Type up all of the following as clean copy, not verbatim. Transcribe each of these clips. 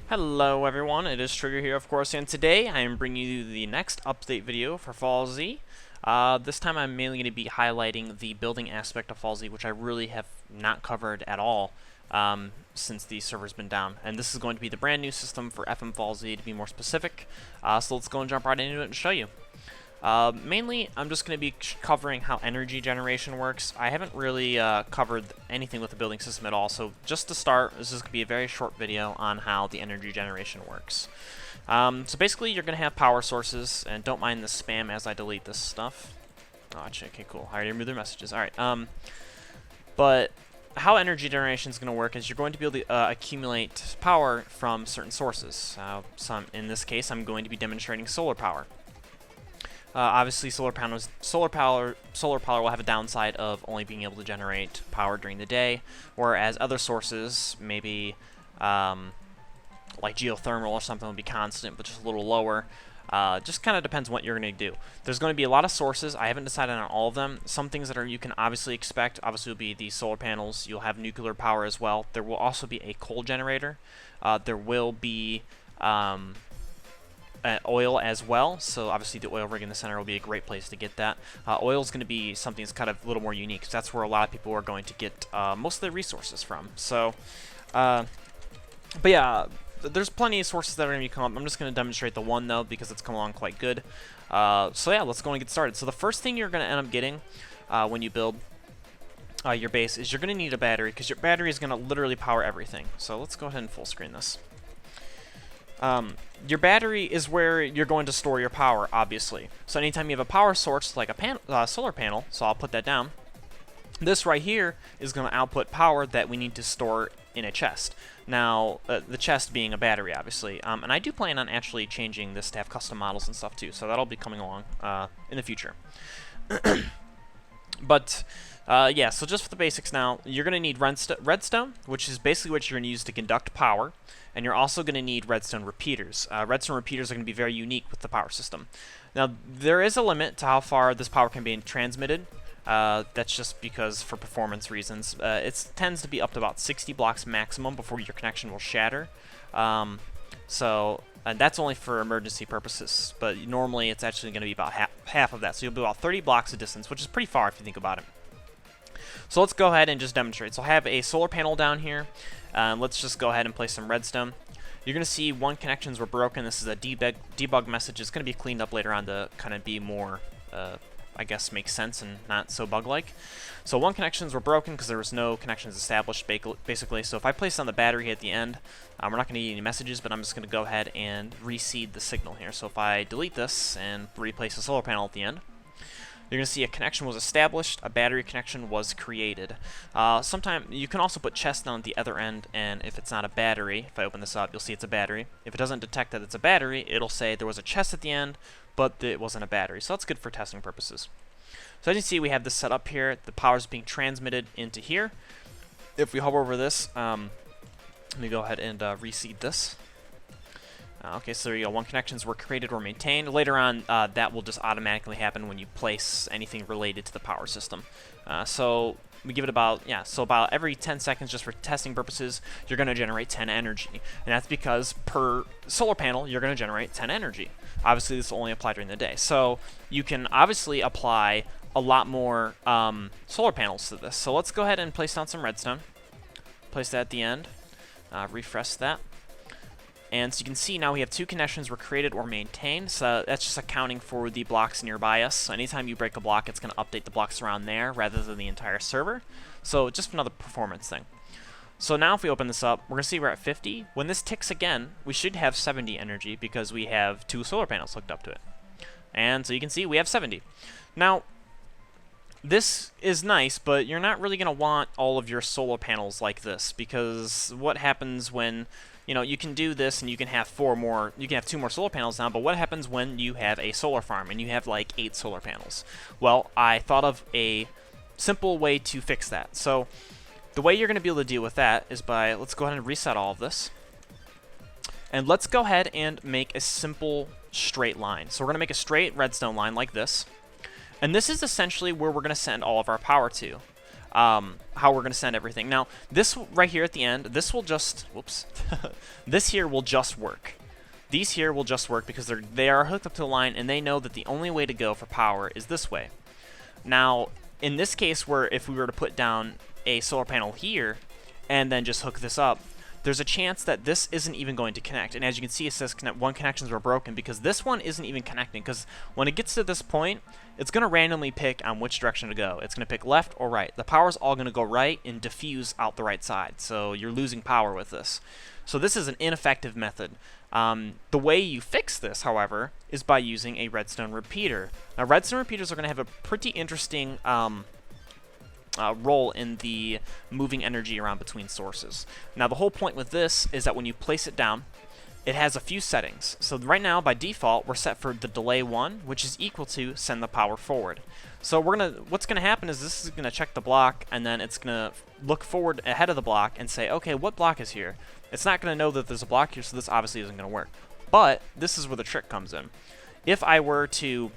Hello everyone, it is Trigger here of course, and today I am bringing you the next update video for FALLZ. This time I'm mainly going to be highlighting the building aspect of FALLZ, which I really have not covered at all since the server's been down. And this is going to be the brand new system for FMFALLZ to be more specific, so let's go and jump right into it and show you. Mainly, I'm just going to be covering how energy generation works. I haven't really covered anything with the building system at all, so just to start, this is going to be a very short video on how the energy generation works. So basically, you're going to have power sources, and don't mind the spam as I delete this stuff. Oh, actually, okay, cool. I already removed their messages. Alright, but how energy generation is going to work is you're going to be able to accumulate power from certain sources. In this case, I'm going to be demonstrating solar power. Obviously, solar power will have a downside of only being able to generate power during the day, whereas other sources, maybe like geothermal or something, will be constant, but just a little lower. Just kind of depends what you're going to do. There's going to be a lot of sources. I haven't decided on all of them. Some things that you can obviously expect, obviously, will be the solar panels. You'll have nuclear power as well. There will also be a coal generator. There will be oil as well, so obviously the oil rig in the center will be a great place to get that. Oil is going to be something that's kind of a little more unique, because that's where a lot of people are going to get most of their resources from. So, but yeah, there's plenty of sources that are going to come up. I'm just going to demonstrate the one, though, because it's come along quite good. So yeah, let's go and get started. So the first thing you're going to end up getting when you build your base is you're going to need a battery, because your battery is going to literally power everything. So let's go ahead and full screen this. Your battery is where you're going to store your power, obviously. So anytime you have a power source, like a solar panel, so I'll put that down, this right here is going to output power that we need to store in a chest. Now, the chest being a battery, obviously. And I do plan on actually changing this to have custom models and stuff too, so that'll be coming along in the future. But yeah, so just for the basics now, you're going to need redstone, which is basically what you're going to use to conduct power, and you're also going to need redstone repeaters. Redstone repeaters are going to be very unique with the power system. Now, there is a limit to how far this power can be transmitted. That's just because, for performance reasons, it tends to be up to about 60 blocks maximum before your connection will shatter. And that's only for emergency purposes, but normally it's actually going to be about half of that, so you'll be about 30 blocks of distance, which is pretty far if you think about it. So let's go ahead and just demonstrate. So I have a solar panel down here. Let's just go ahead and place some redstone. You're going to see one connections were broken. This is a debug message. It's going to be cleaned up later on to kind of be more, I guess, make sense and not so bug-like. So one connections were broken because there was no connections established, basically. So if I place on the battery at the end, we're not going to need any messages, but I'm just going to go ahead and reseed the signal here. So if I delete this and replace the solar panel at the end, you're going to see a connection was established, a battery connection was created. Sometimes you can also put chest down at the other end, and if it's not a battery, if I open this up, you'll see it's a battery. If it doesn't detect that it's a battery, it'll say there was a chest at the end, but it wasn't a battery. So that's good for testing purposes. So as you see, we have this set up here. The power is being transmitted into here. If we hover over this, let me go ahead and reseed this. Okay, so there you go. One connections were created or maintained. Later on, that will just automatically happen when you place anything related to the power system. So we give it about, yeah, so about every 10 seconds, just for testing purposes, you're going to generate 10 energy. And that's because per solar panel, you're going to generate 10 energy. Obviously, this will only apply during the day. So you can obviously apply a lot more solar panels to this. So let's go ahead and place down some redstone. Place that at the end. Refresh that. And so you can see now we have two connections were created or maintained, so that's just accounting for the blocks nearby us. So anytime you break a block, it's going to update the blocks around there rather than the entire server. So just another performance thing. So now if we open this up, we're going to see we're at 50. When this ticks again, we should have 70 energy because we have two solar panels hooked up to it. And so you can see we have 70. Now, this is nice, but you're not really going to want all of your solar panels like this, because what happens when, you know, you can do this and you can have two more solar panels now, but what happens when you have a solar farm and you have like 8 solar panels? Well, I thought of a simple way to fix that. So the way you're going to be able to deal with that is by, let's go ahead and reset all of this. And let's go ahead and make a simple straight line. So we're going to make a straight redstone line like this. And this is essentially where we're going to send all of our power to. how we're going to send everything. Now, this right here at the end, this will just, whoops, this here will just work. These here will just work because they are hooked up to the line, and they know that the only way to go for power is this way. Now, in this case, where if we were to put down a solar panel here and then just hook this up, there's a chance that this isn't even going to connect. And as you can see, it says one connections were broken because this one isn't even connecting, because when it gets to this point, it's going to randomly pick on which direction to go. It's going to pick left or right. The power's all going to go right and diffuse out the right side, so you're losing power with this. So this is an ineffective method. The way you fix this, however, is by using a redstone repeater. Now, redstone repeaters are going to have a pretty interesting role in the moving energy around between sources. Now, the whole point with this is that when you place it down, it has a few settings. So right now, by default, we're set for the delay 1, which is equal to send the power forward. So what's gonna happen is this is gonna check the block, and then it's gonna look forward ahead of the block and say, okay, what block is here? It's not gonna know that there's a block here, so this obviously isn't gonna work. But this is where the trick comes in. If I were to,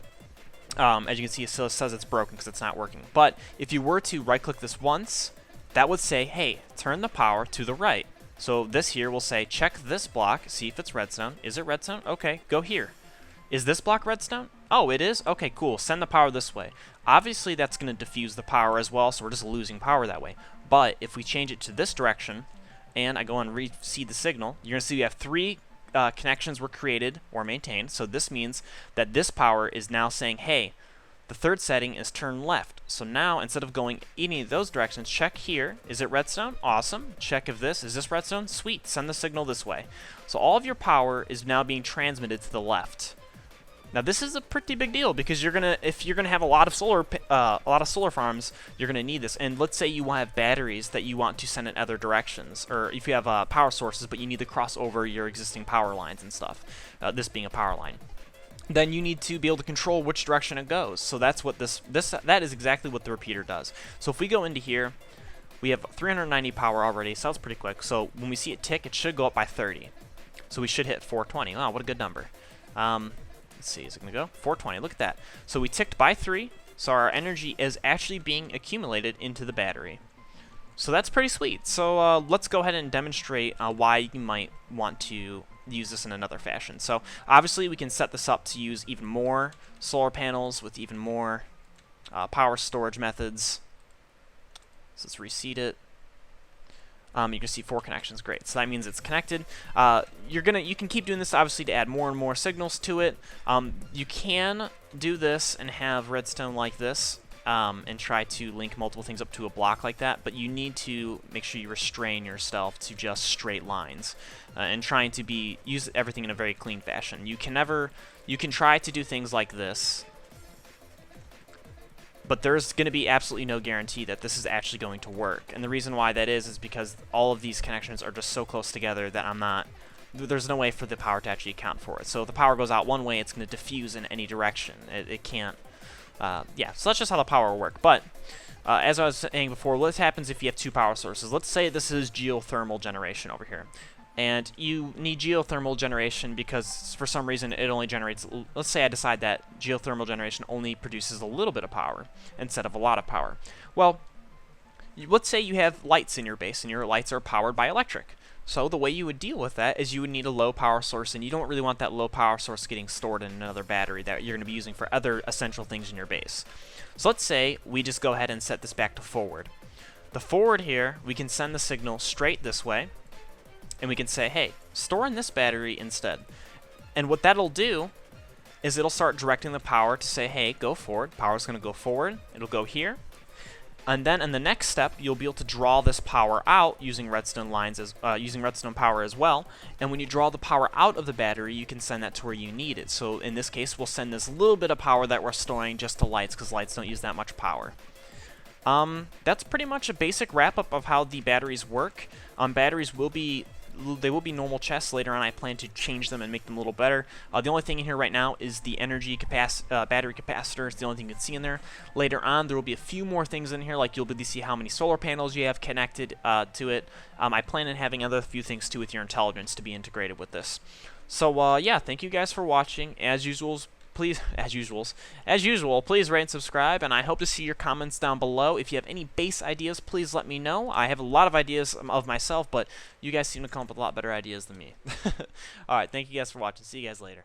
as you can see, it still says it's broken because it's not working. But if you were to right-click this once, that would say, hey, turn the power to the right. So this here will say, check this block, see if it's redstone. Is it redstone? Okay, go here. Is this block redstone? Oh, it is? Okay, cool. Send the power this way. Obviously, that's going to diffuse the power as well, so we're just losing power that way. But if we change it to this direction, and I go and reseed the signal, you're going to see we have 3 connections were created or maintained. So this means that this power is now saying, hey, the third setting is turn left. So now, instead of going any of those directions, check here. Is it redstone? Awesome. Check if is this redstone? Sweet. Send the signal this way. So all of your power is now being transmitted to the left. Now this is a pretty big deal because if you're gonna have a lot of solar farms, you're gonna need this. And let's say you have batteries that you want to send in other directions, or if you have power sources but you need to cross over your existing power lines and stuff. This being a power line, then you need to be able to control which direction it goes. So that's what that is exactly what the repeater does. So if we go into here, we have 390 power already, so that's pretty quick. So when we see it tick, it should go up by 30. So we should hit 420. Wow, what a good number. Let's see, is it going to go? 420, look at that. So we ticked by 3, so our energy is actually being accumulated into the battery. So that's pretty sweet. So let's go ahead and demonstrate why you might want to use this in another fashion. So obviously we can set this up to use even more solar panels with even more power storage methods. So let's reseed it. You can see 4 connections, great. So that means it's connected. You can keep doing this obviously to add more and more signals to it. You can do this and have redstone like this and try to link multiple things up to a block like that, but you need to make sure you restrain yourself to just straight lines and trying to use everything in a very clean fashion. You can try to do things like this, but there's going to be absolutely no guarantee that this is actually going to work. And the reason why that is because all of these connections are just so close together that there's no way for the power to actually account for it. So if the power goes out one way, it's going to diffuse in any direction. It can't, yeah, so that's just how the power will work. But as I was saying before, what happens if you have 2 power sources? Let's say this is geothermal generation over here. And you need geothermal generation because for some reason it only generates, let's say I decide that geothermal generation only produces a little bit of power instead of a lot of power. Well, let's say you have lights in your base and your lights are powered by electric. So the way you would deal with that is you would need a low power source, and you don't really want that low power source getting stored in another battery that you're going to be using for other essential things in your base. So let's say we just go ahead and set this back to forward. The forward here, we can send the signal straight this way. And we can say, hey, store in this battery instead. And what that'll do is it'll start directing the power to say, hey, go forward. Power's going to go forward. It'll go here. And then in the next step, you'll be able to draw this power out using redstone power as well. And when you draw the power out of the battery, you can send that to where you need it. So in this case, we'll send this little bit of power that we're storing just to lights because lights don't use that much power. That's pretty much a basic wrap-up of how the batteries work. Batteries will be normal chests. Later on I plan to change them and make them a little better. The only thing in here right now is the battery capacitor. It's the only thing you can see in there. Later on there will be a few more things in here, like you'll be able to see how many solar panels you have connected to it. I plan on having other few things too with your intelligence to be integrated with this. So yeah, thank you guys for watching. As usual, please, as usual, please rate and subscribe, and I hope to see your comments down below. If you have any base ideas, please let me know. I have a lot of ideas of myself, but you guys seem to come up with a lot better ideas than me. Alright, thank you guys for watching. See you guys later.